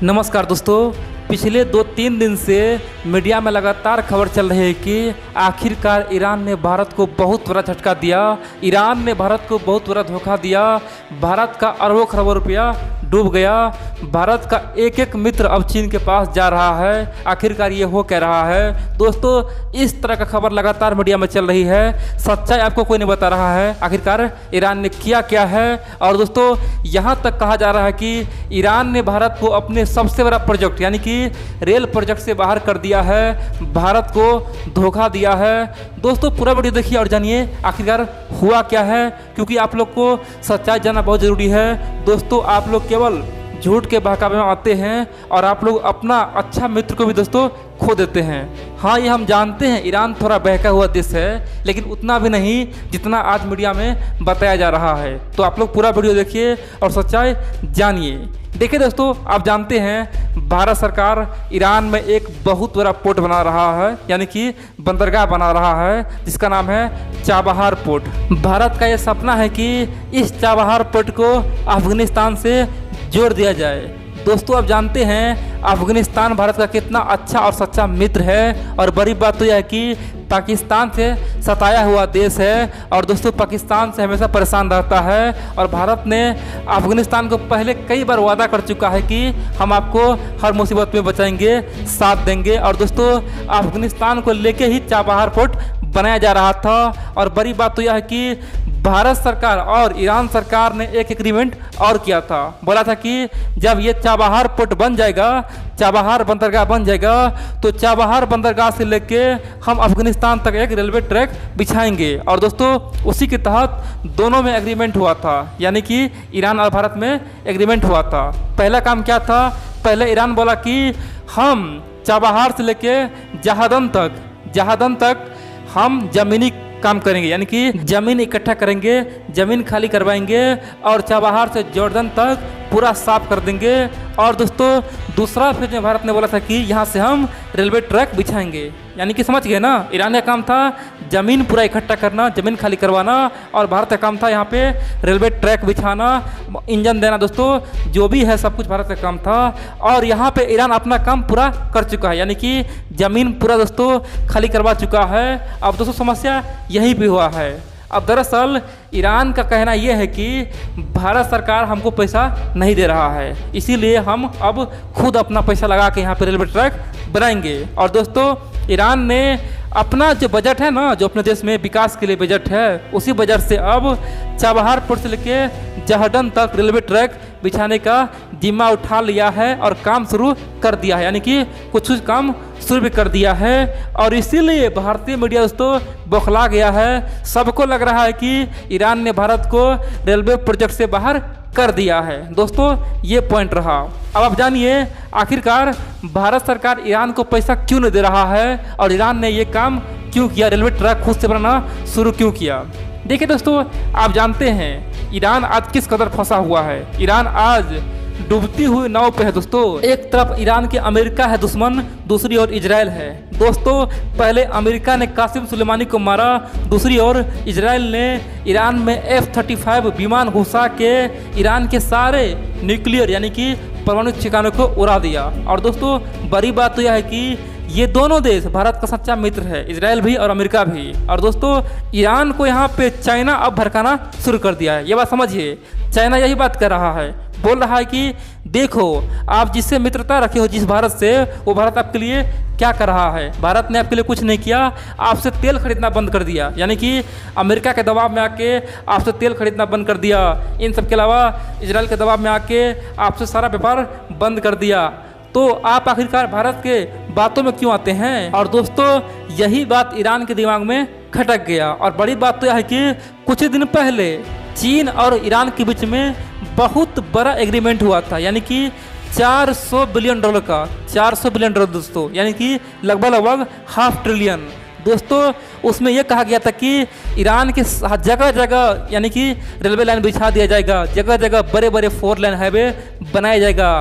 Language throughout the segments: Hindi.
नमस्कार दोस्तों, पिछले 2-3 दिन से मीडिया में लगातार खबर चल रही है कि आखिरकार ईरान ने भारत को बहुत बड़ा झटका दिया। ईरान ने भारत को बहुत बड़ा धोखा दिया। भारत का अरबों खरबों रुपया डूब गया। भारत का एक एक मित्र अब चीन के पास जा रहा है। आखिरकार ये हो क्या रहा है दोस्तों? इस तरह का खबर लगातार मीडिया में चल रही है। सच्चाई आपको कोई नहीं बता रहा है आखिरकार ईरान ने किया क्या है। और दोस्तों यहाँ तक कहा जा रहा है कि ईरान ने भारत को अपने सबसे बड़ा प्रोजेक्ट यानी कि रेल प्रोजेक्ट से बाहर कर दिया है, भारत को धोखा दिया है। दोस्तों पूरा वीडियो देखिए और जानिए आखिरकार हुआ क्या है, क्योंकि आप लोग को सच्चाई जानना बहुत ज़रूरी है। दोस्तों आप लोग केवल झूठ के बहकावे में आते हैं और आप लोग अपना अच्छा मित्र को भी दोस्तों खो देते हैं। हाँ, ये हम जानते हैं ईरान थोड़ा बहका हुआ देश है, लेकिन उतना भी नहीं जितना आज मीडिया में बताया जा रहा है। तो आप लोग पूरा वीडियो देखिए और सच्चाई जानिए। देखिए दोस्तों, आप जानते हैं भारत सरकार ईरान में एक बहुत बड़ा पोर्ट बना रहा है, यानी कि बंदरगाह बना रहा है, जिसका नाम है चाबहार पोर्ट। भारत का ये सपना है कि इस चाबहार पोर्ट को अफगानिस्तान से जोड़ दिया जाए। दोस्तों आप जानते हैं अफगानिस्तान भारत का कितना अच्छा और सच्चा मित्र है, और बड़ी बात तो यह है कि पाकिस्तान से सताया हुआ देश है और दोस्तों पाकिस्तान से हमेशा परेशान रहता है। और भारत ने अफगानिस्तान को पहले कई बार वादा कर चुका है कि हम आपको हर मुसीबत में बचाएंगे, साथ देंगे। और दोस्तों अफगानिस्तान को लेके ही चाबहार पोर्ट बनाया जा रहा था। और बड़ी बात तो यह है कि भारत सरकार और ईरान सरकार ने एक एग्रीमेंट और किया था। बोला था कि जब ये चाबहार पोर्ट बन जाएगा, चाबहार बंदरगाह बन जाएगा, तो चाबहार बंदरगाह से लेके हम अफगानिस्तान तक एक रेलवे ट्रैक बिछाएंगे। और दोस्तों उसी के तहत दोनों में एग्रीमेंट हुआ था, यानी कि ईरान और भारत में एग्रीमेंट हुआ था। पहला काम क्या था? पहले ईरान बोला कि हम चाबहार से लेके जहादन तक हम ज़मीनी काम करेंगे, यानी कि ज़मीन इकट्ठा करेंगे, ज़मीन खाली करवाएंगे और चाबहार से जॉर्डन तक पूरा साफ कर देंगे। और दोस्तों दूसरा फेज में भारत ने बोला था कि यहाँ से हम रेलवे ट्रैक बिछाएंगे, यानी कि समझ गए ना। ईरान का काम था ज़मीन पूरा इकट्ठा करना, ज़मीन खाली करवाना, और भारत का काम था यहाँ पे रेलवे ट्रैक बिछाना, इंजन देना। दोस्तों जो भी है सब कुछ भारत का काम था। और यहाँ पे ईरान अपना काम पूरा कर चुका है, यानी कि ज़मीन पूरा दोस्तों खाली करवा चुका है। अब दोस्तों समस्या यहीं पे हुआ है। अब दरअसल ईरान का कहना यह है कि भारत सरकार हमको पैसा नहीं दे रहा है, इसीलिए हम अब खुद अपना पैसा लगा के यहाँ पे रेलवे ट्रैक बनाएंगे। और दोस्तों ईरान ने अपना जो बजट है ना, जो अपने देश में विकास के लिए बजट है, उसी बजट से अब चाबहार पोर्ट से लेके जहादन तक रेलवे ट्रैक बिछाने का जिम्मा उठा लिया है और काम शुरू कर दिया है, यानी कि कुछ काम शुरू भी कर दिया है। और इसीलिए भारतीय मीडिया दोस्तों बौखला गया है। सबको लग रहा है कि ईरान ने भारत को रेलवे प्रोजेक्ट से बाहर कर दिया है। दोस्तों ये पॉइंट रहा। अब आप जानिए आखिरकार भारत सरकार ईरान को पैसा क्यों नहीं दे रहा है और ईरान ने ये काम क्यों किया, रेलवे ट्रैक खुद से बनाना शुरू क्यों किया। देखिए दोस्तों आप जानते हैं ईरान आज किस कदर फंसा हुआ है। ईरान आज डूबती हुई नाव पे है दोस्तों। एक तरफ ईरान के अमेरिका है दुश्मन, दूसरी ओर इजराइल है। दोस्तों पहले अमेरिका ने कासिम सुलेमानी को मारा, दूसरी ओर इजराइल ने ईरान में F-35 विमान घुसा के ईरान के सारे न्यूक्लियर यानी कि परमाणु ठिकानों को उड़ा दिया। और दोस्तों बड़ी बात तो यह है कि ये दोनों देश भारत का सच्चा मित्र है, इजराइल भी और अमेरिका भी। और दोस्तों ईरान को यहाँ पे चाइना अब भड़काना शुरू कर दिया है। ये बात समझिए, चाइना यही बात कर रहा है, बोल रहा है कि देखो आप जिससे मित्रता रखे हो जिस भारत से, वो भारत आपके लिए क्या कर रहा है। भारत ने आपके लिए कुछ नहीं किया, आपसे तेल खरीदना बंद कर दिया, यानी कि अमेरिका के दबाव में आके आपसे तेल खरीदना बंद कर दिया। इन सब के अलावा इजराइल के दबाव में आके आपसे सारा व्यापार बंद कर दिया। तो आप आखिरकार भारत के बातों में क्यों आते हैं? और दोस्तों यही बात ईरान के दिमाग में खटक गया। और बड़ी बात तो यह है कि कुछ दिन पहले चीन और ईरान के बीच में बहुत बड़ा एग्रीमेंट हुआ था, यानी कि $400 बिलियन का, $400 बिलियन दोस्तों, यानी कि लगभग $500 ट्रिलियन। दोस्तों उसमें यह कहा गया था कि ईरान के जगह जगह यानी कि रेलवे लाइन बिछा दिया जाएगा, जगह जगह बड़े बड़े 4 लेन हाईवे बनाया जाएगा,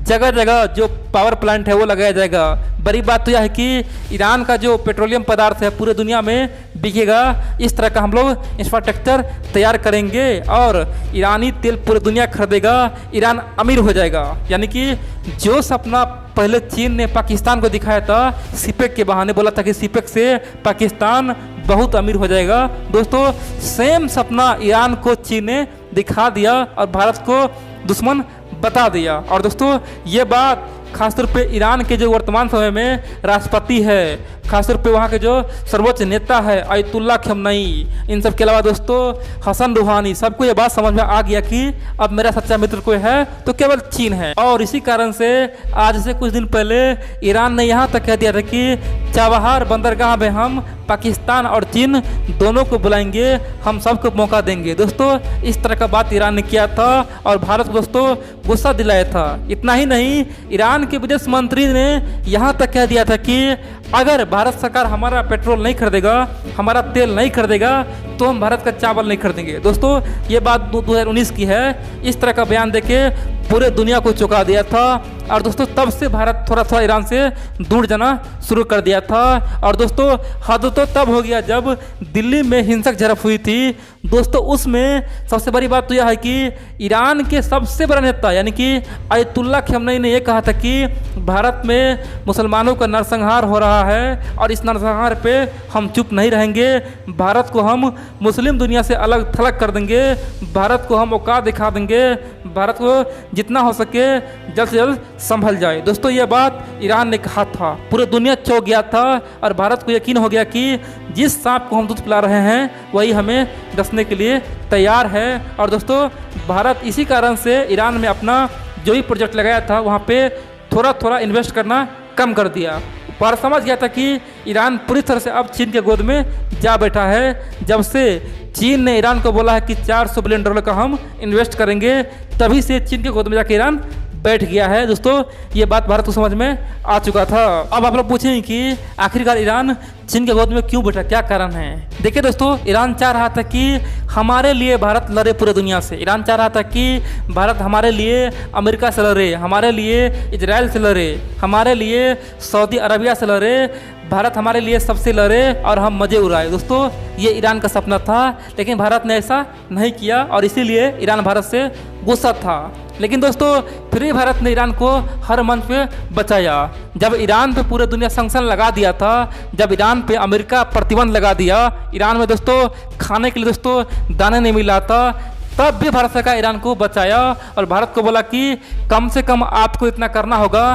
जगह जगह जो पावर प्लांट है वो लगाया जाएगा। बड़ी बात तो यह है कि ईरान का जो पेट्रोलियम पदार्थ है पूरे दुनिया में बिकेगा। इस तरह का हम लोग इंफ्रास्ट्रक्चर तैयार करेंगे और ईरानी तेल पूरी दुनिया खरीदेगा, ईरान अमीर हो जाएगा। यानी कि जो सपना पहले चीन ने पाकिस्तान को दिखाया था, सीपेक के बहाने बोला था कि सीपेक से पाकिस्तान बहुत अमीर हो जाएगा, दोस्तों सेम सपना ईरान को चीन ने दिखा दिया और भारत को दुश्मन बता दिया। और दोस्तों ये बात खासतौर पे ईरान के जो वर्तमान समय में राष्ट्रपति है, खासतौर पे वहाँ के जो सर्वोच्च नेता है अयतुल्ला खमेनी, इन सब के अलावा दोस्तों हसन रूहानी, सबको ये बात समझ में आ गया कि अब मेरा सच्चा मित्र कोई है तो केवल चीन है। और इसी कारण से आज से कुछ दिन पहले ईरान ने यहाँ तक कह दिया था कि चाबहार बंदरगाह में हम पाकिस्तान और चीन दोनों को बुलाएंगे, हम सबको मौका देंगे। दोस्तों इस तरह का बात ईरान ने किया था और भारत को दोस्तों गुस्सा दिलाया था। इतना ही नहीं, ईरान के विदेश मंत्री ने यहाँ तक कह दिया था कि अगर भारत सरकार हमारा पेट्रोल नहीं खरीदेगा, हमारा तेल नहीं खरीदेगा तो हम भारत का चावल नहीं खरीदेंगे। दोस्तों ये बात 2019 की है। इस तरह का बयान देके पूरे दुनिया को चौंका दिया था और दोस्तों तब से भारत थोड़ा थोड़ा ईरान से दूर जाना शुरू कर दिया था। और दोस्तों हद तो तब हो गया जब दिल्ली में हिंसक झड़प हुई थी। दोस्तों उसमें सबसे बड़ी बात तो यह है कि ईरान के सबसे बड़ा नेता यानी कि अयतुल्ला खमेनी ने यह कहा था कि भारत में मुसलमानों का नरसंहार हो रहा है और इस नरसंहार पे हम चुप नहीं रहेंगे, भारत को हम मुस्लिम दुनिया से अलग थलग कर देंगे, भारत को हम औकात दिखा देंगे, भारत को जितना हो सके जल्द से जल्द संभल जाए। दोस्तों ये बात ईरान ने कहा था, पूरी दुनिया चौंक गया था और भारत को यकीन हो गया कि जिस सांप को हम दूध पिला रहे हैं वही हमें डसने के लिए तैयार है। और दोस्तों भारत इसी कारण से ईरान में अपना जो भी प्रोजेक्ट लगाया था वहाँ पे थोड़ा थोड़ा इन्वेस्ट करना कम कर दिया। भारत समझ गया था कि ईरान पूरी तरह से अब चीन के गोद में जा बैठा है। जब से चीन ने ईरान को बोला है कि $400 बिलियन का हम इन्वेस्ट करेंगे, तभी से चीन के गोद में जाकर ईरान बैठ गया है। दोस्तों ये बात भारत को समझ में आ चुका था। अब आप लोग पूछेंगे कि आखिरकार ईरान चीन के गोद में क्यों बैठा, क्या कारण है। देखिए दोस्तों, ईरान चाह रहा था कि हमारे लिए भारत लड़े पूरे दुनिया से। ईरान चाह रहा था कि भारत हमारे लिए अमेरिका से लड़े, हमारे लिए इजराइल से लड़े, हमारे लिए सऊदी अरबिया से लड़े, भारत हमारे लिए सबसे लड़े और हम मजे उड़ाए। दोस्तों ये ईरान का सपना था, लेकिन भारत ने ऐसा नहीं किया और इसीलिए ईरान भारत से गुस्सा था। लेकिन दोस्तों फिर भी भारत ने ईरान को हर मंच पे बचाया। जब ईरान पे पूरे दुनिया सैंक्शन लगा दिया था, जब ईरान पे अमेरिका प्रतिबंध लगा दिया, ईरान में दोस्तों खाने के लिए दोस्तों दाने नहीं मिला था, तब भी भारत सरकार ईरान को बचाया और भारत को बोला कि कम से कम आपको इतना करना होगा,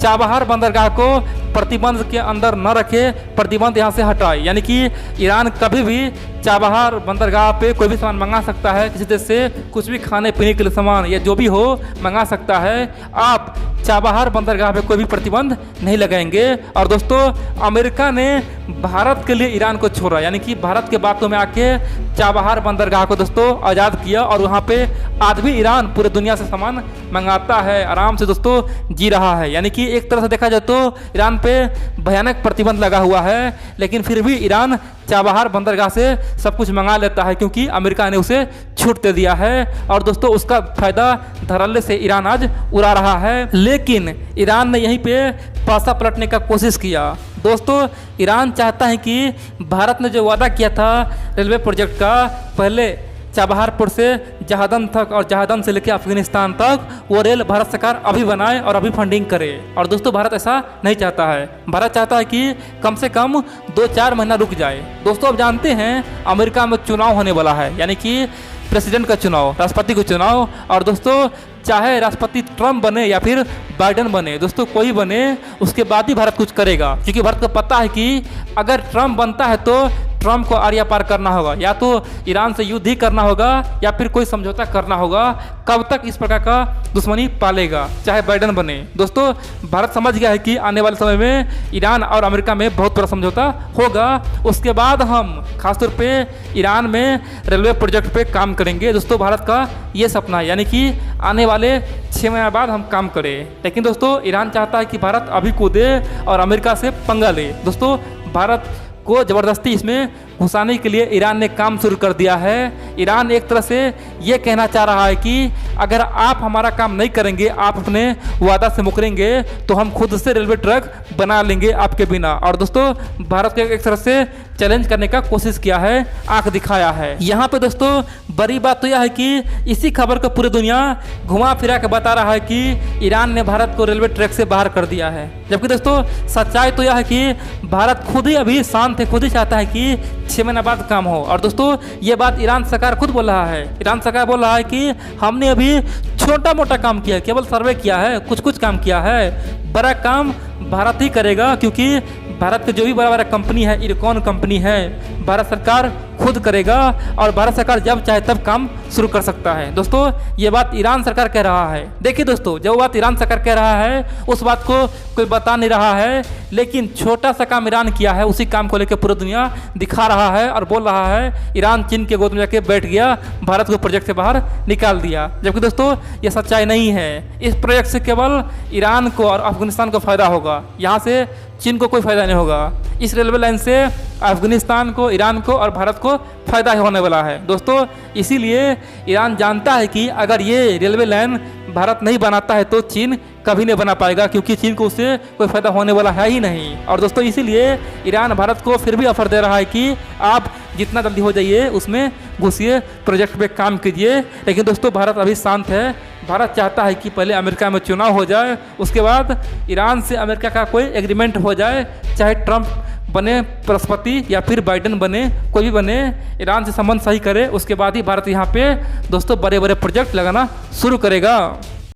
चाबहार बंदरगाह को प्रतिबंध के अंदर न रखे, प्रतिबंध यहाँ से हटाए। यानी कि ईरान कभी भी चाबहार बंदरगाह पे कोई भी सामान मंगा सकता है, किसी देश से कुछ भी खाने पीने के लिए सामान या जो भी हो मंगा सकता है। आप चाबहार बंदरगाह पे कोई भी प्रतिबंध नहीं लगाएंगे। और दोस्तों अमेरिका ने भारत के लिए ईरान को छोड़ा, यानी कि भारत के बातों में आके चाबहार बंदरगाह को दोस्तों आज़ाद किया और वहाँ पे आज भी ईरान पूरे दुनिया से सामान मंगाता है, आराम से दोस्तों जी रहा है। यानी कि एक तरह से देखा जाए तो ईरान पे भयानक प्रतिबंध लगा हुआ है, लेकिन फिर भी ईरान चाबहार बंदरगाह से सब कुछ मंगा लेता है क्योंकि अमेरिका ने उसे छूट दे दिया है। और दोस्तों उसका फायदा धड़ल्ले से ईरान आज उड़ा रहा है। लेकिन ईरान ने यहीं पे पासा पलटने का कोशिश किया। दोस्तों ईरान चाहता है कि भारत ने जो वादा किया था रेलवे प्रोजेक्ट का, पहले चाबहार पोर्ट से जहादन तक और जहादन से लेकर अफगानिस्तान तक, वो रेल भारत सरकार अभी बनाए और अभी फंडिंग करे। और दोस्तों भारत ऐसा नहीं चाहता है। भारत चाहता है कि कम से कम 2-4 महीना रुक जाए। दोस्तों अब जानते हैं अमेरिका में चुनाव होने वाला है, यानी कि प्रेसिडेंट का चुनाव, राष्ट्रपति का चुनाव। और दोस्तों चाहे राष्ट्रपति ट्रम्प बने या फिर बाइडेन बने, दोस्तों कोई बने, उसके बाद ही भारत कुछ करेगा। क्योंकि भारत को पता है कि अगर ट्रम्प बनता है तो ट्रम्प को आरिया पार करना होगा, या तो ईरान से युद्ध ही करना होगा या फिर कोई समझौता करना होगा। कब तक इस प्रकार का दुश्मनी पालेगा, चाहे बाइडेन बने। दोस्तों भारत समझ गया है कि आने वाले समय में ईरान और अमेरिका में बहुत बड़ा समझौता होगा। उसके बाद हम खासतौर पे ईरान में रेलवे प्रोजेक्ट पे काम करेंगे। दोस्तों भारत का ये सपना है, यानी कि आने वाले 6 महीने बाद हम काम करें। लेकिन दोस्तों ईरान चाहता है कि भारत अभी कूदे और अमेरिका से पंगा ले। दोस्तों भारत को ज़बरदस्ती इसमें घुसाने के लिए ईरान ने काम शुरू कर दिया है। ईरान एक तरह से ये कहना चाह रहा है कि अगर आप हमारा काम नहीं करेंगे, आप अपने वादा से मुकरेंगे, तो हम खुद से रेलवे ट्रैक बना लेंगे आपके बिना। और दोस्तों भारत को एक तरह से चैलेंज करने का कोशिश किया है, आंख दिखाया है। यहाँ पे दोस्तों बड़ी बात तो यह है कि इसी खबर को पूरी दुनिया घुमा फिरा के बता रहा है कि ईरान ने भारत को रेलवे ट्रैक से बाहर कर दिया है। जबकि दोस्तों सच्चाई तो यह है कि भारत खुद ही अभी शांत है, खुद ही चाहता है कि 6 महीने बाद काम हो। और दोस्तों ये बात ईरान सरकार खुद बोल रहा है। ईरान सरकार बोल रहा है कि हमने अभी छोटा मोटा काम किया है, केवल सर्वे किया है, कुछ काम किया है, बड़ा काम भारत ही करेगा, क्योंकि भारत के जो भी बड़ा बड़ा कंपनी है, इरकॉन कंपनी है, भारत सरकार खुद करेगा और भारत सरकार जब चाहे तब काम शुरू कर सकता है। दोस्तों ये बात ईरान सरकार कह रहा है। देखिए दोस्तों, जो बात ईरान सरकार कह रहा है उस बात को कोई बता नहीं रहा है, लेकिन छोटा सा काम ईरान किया है, उसी काम को लेकर पूरी दुनिया दिखा रहा है और बोल रहा है ईरान चीन के गोद में जाके बैठ गया, भारत को प्रोजेक्ट से बाहर निकाल दिया। जबकि दोस्तों ये सच्चाई नहीं है। इस प्रोजेक्ट से केवल ईरान को और अफगानिस्तान को फायदा होगा, यहाँ से चीन को कोई फायदा नहीं होगा। इस रेलवे लाइन से अफगानिस्तान को, ईरान को और भारत को फायदा होने वाला है। दोस्तों इसीलिए ईरान जानता है कि अगर ये रेलवे लाइन भारत नहीं बनाता है तो चीन कभी नहीं बना पाएगा, क्योंकि चीन को उससे कोई फायदा होने वाला है ही नहीं। और दोस्तों इसीलिए ईरान भारत को फिर भी ऑफर दे रहा है कि आप जितना जल्दी हो जाइए उसमें घुसिए, प्रोजेक्ट पे काम कीजिए। लेकिन दोस्तों भारत अभी शांत है। भारत चाहता है कि पहले अमेरिका में चुनाव हो जाए, उसके बाद ईरान से अमेरिका का कोई एग्रीमेंट हो जाए, चाहे ट्रंप बने राष्ट्रपति या फिर बाइडेन बने, कोई भी बने, ईरान से संबंध सही करे, उसके बाद ही भारत यहाँ पे दोस्तों बड़े बड़े प्रोजेक्ट लगाना शुरू करेगा।